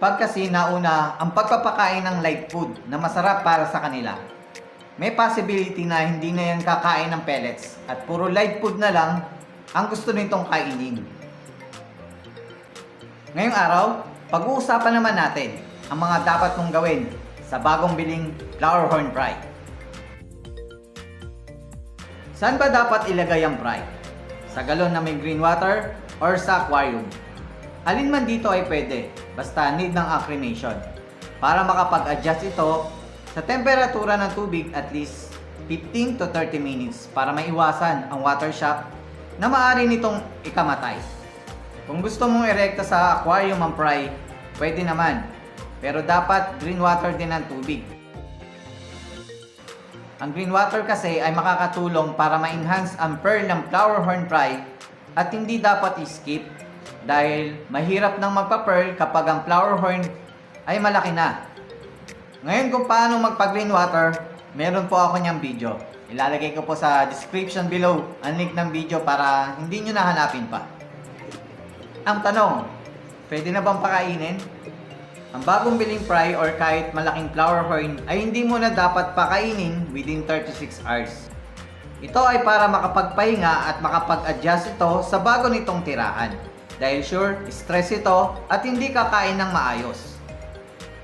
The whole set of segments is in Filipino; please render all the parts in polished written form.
Pag kasi nauna ang pagpapakain ng light food na masarap para sa kanila, may possibility na hindi na yan kakain ng pellets at puro light food na lang ang gusto nitong kainin. Ngayong araw, pag-uusapan naman natin ang mga dapat mong gawin sa bagong biling flower horn fry. Saan ba dapat ilagay ang fry? Sa galon na may green water or sa aquarium? Alin man dito ay pwede, basta need ng acclimation. Para makapag-adjust ito sa temperatura ng tubig at least 15 to 30 minutes para maiwasan ang water shock na maaari nitong ikamatay. Kung gusto mong irekta sa aquarium ang fry, pwede naman, pero dapat green water din ang tubig. Ang green water kasi ay makakatulong para ma-enhance ang pearl ng flower horn fry at hindi dapat i-skip dahil mahirap nang magpa-pearl kapag ang flower horn ay malaki na. Ngayon kung paano magpa-green water, meron po ako niyang video. Ilalagay ko po sa description below ang link ng video para hindi nyo nahanapin pa. Ang tanong, pwede na bang pakainin? Ang bagong biling fry or kahit malaking flower horn ay hindi mo na dapat pakainin within 36 hours. Ito ay para makapagpahinga at makapag-adjust ito sa bago nitong tirahan. Dahil sure, stress ito at hindi kakain ng maayos.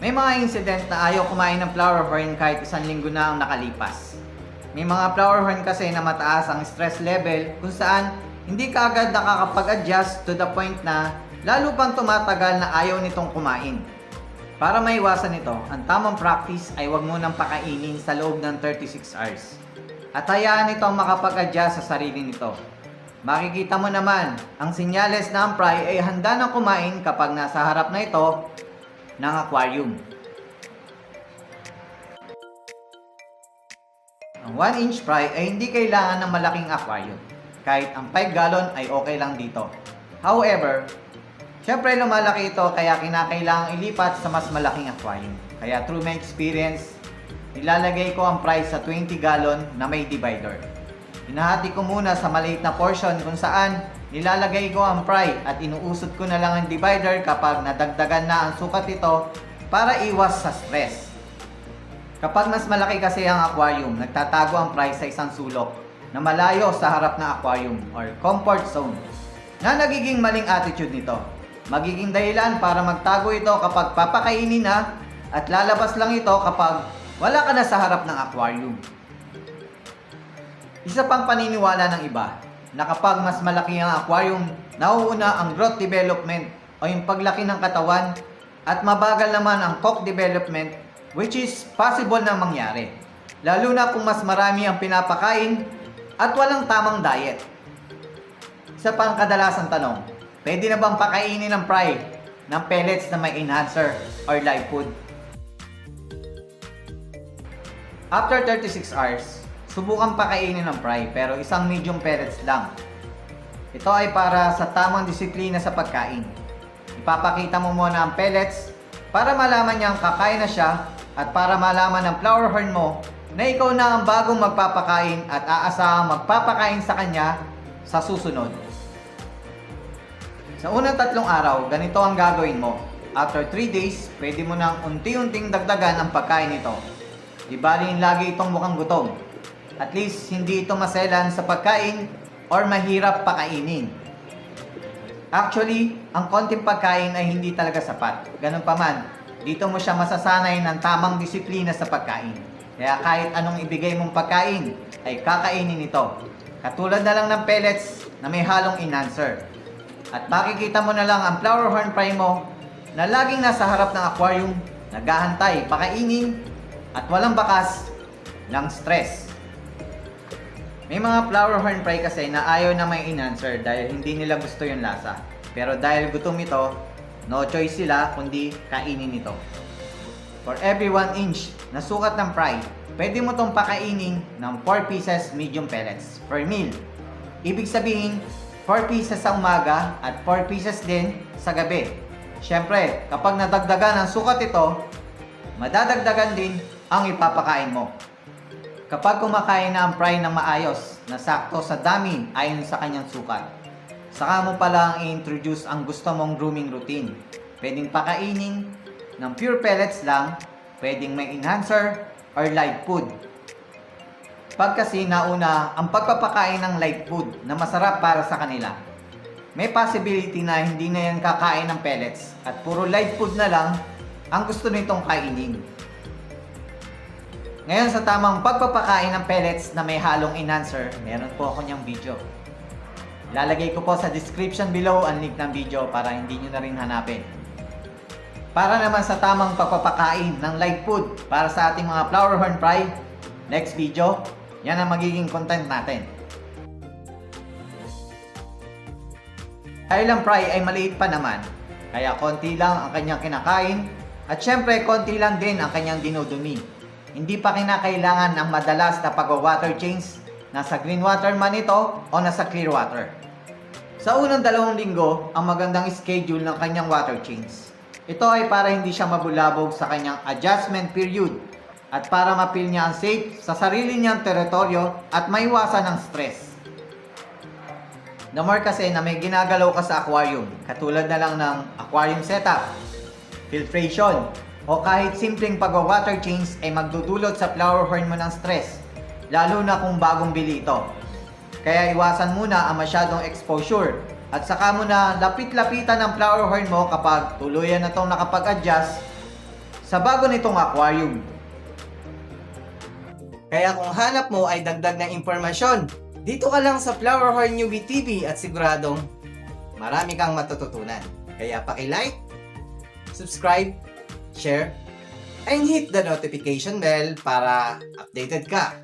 May mga incident na ayaw kumain ng flower horn kahit 1 linggo na ang nakalipas. May mga flower horn kasi na mataas ang stress level kung saan hindi ka agad nakakapag-adjust to the point na lalo pang tumatagal na ayaw nitong kumain. Para maiwasan ito, ang tamang practice ay huwag mo nang pakainin sa loob ng 36 hours. At hayaan itong makapag-adjust sa sarili nito. Makikita mo naman, ang senyales na ang fry ay handa na kumain kapag nasa harap na ito ng aquarium. Ang 1-inch fry ay hindi kailangan ng malaking aquarium. Kahit ang 5 gallon ay okay lang dito. However, syempre lumalaki ito kaya kinakailangang ilipat sa mas malaking aquarium. Kaya through my experience, ilalagay ko ang fry sa 20 gallon na may divider. Hinahati ko muna sa maliit na portion kung saan nilalagay ko ang fry at inuusot ko na lang ang divider kapag nadagdagan na ang sukat ito para iwas sa stress. Kapag mas malaki kasi ang aquarium, nagtatago ang fry sa isang sulok na malayo sa harap ng aquarium or comfort zone na nagiging maling attitude nito. Magiging dahilan para magtago ito kapag papakainin na at lalabas lang ito kapag wala ka na sa harap ng aquarium. Isa pang paniniwala ng iba na kapag mas malaki ang aquarium, nauuna ang growth development o yung paglaki ng katawan at mabagal naman ang cock development which is possible na mangyari. Lalo na kung mas marami ang pinapakain at walang tamang diet. Isa pang kadalasang tanong, pwede na bang pakainin ng fry ng pellets na may enhancer or live food? After 36 hours, subukan pakainin ng fry pero isang medium pellets lang. Ito ay para sa tamang disiplina sa pagkain. Ipapakita mo muna ang pellets para malaman niyang kakain na siya at para malaman ng flower horn mo na ikaw na ang bagong magpapakain at aasahang magpapakain sa kanya sa susunod. Sa unang 3 araw, ganito ang gagawin mo. After 3 days, pwede mo nang unti-unting dagdagan ang pagkain nito. Di baling lagi itong mukhang gutom. At least, hindi ito maselan sa pagkain or mahirap pakainin. Actually, ang konting pagkain ay hindi talaga sapat. Ganun pa man, dito mo siya masasanay ng tamang disiplina sa pagkain. Kaya kahit anong ibigay mong pagkain, ay kakainin ito. Katulad na lang ng pellets na may halong enhancer. At makikita mo na lang ang flower horn fry mo na laging nasa harap ng aquarium, naghahantay, pakainin, at walang bakas ng stress. May mga flower horn fry kasi na ayaw na may enhancer dahil hindi nila gusto yung lasa. Pero dahil gutom ito, no choice sila kundi kainin ito. For every 1 inch na sukat ng fry, pwede mo itong pakainin ng 4 pieces medium pellets per meal. Ibig sabihin, 4 pieces sa umaga at 4 pieces din sa gabi. Siyempre, kapag nadagdagan ang sukat ito, madadagdagan din ang ipapakain mo. Kapag kumakain na ang fry ng maayos na sakto sa dami ayon sa kanyang sukat, saka mo pala i-introduce ang gusto mong grooming routine. Pwedeng pakainin ng pure pellets lang, pwedeng may enhancer or live food. Pag kasi nauna ang pagpapakain ng live food na masarap para sa kanila, may possibility na hindi na yan kakain ng pellets at puro live food na lang ang gusto nitong kainin. Ngayon sa tamang pagpapakain ng pellets na may halong enhancer, meron po ako niyang video. Lalagay ko po sa description below ang link ng video para hindi nyo na rin hanapin. Para naman sa tamang pagpapakain ng live food para sa ating mga flower horn fry, next video, yan ang magiging content natin. Dahil ang fry ay maliit pa naman, kaya konti lang ang kanyang kinakain at syempre konti lang din ang kanyang dinudumi. Hindi pa kinakailangan ng madalas na pag-water change, nasa green water man ito o nasa clear water. Sa unang 2 linggo, ang magandang schedule ng kanyang water change. Ito ay para hindi siya mabulabog sa kanyang adjustment period at para mapil niya ang safe sa sarili niyang teritoryo at maiwasan ang stress. The more kasi na may ginagalaw ka sa aquarium, katulad na lang ng aquarium setup, filtration, o kahit simpleng pag-water change ay magdudulot sa flower horn mo ng stress, lalo na kung bagong bili ito. Kaya iwasan muna ang masyadong exposure at saka mo na lapit-lapitan ng flower horn mo kapag tuluyan na itong nakapag-adjust sa bago nitong aquarium. Kaya kung hanap mo ay dagdag na impormasyon, dito ka lang sa Flower Horn Newbie TV at siguradong marami kang matututunan. Kaya paki-like, subscribe, share, and hit the notification bell para updated ka.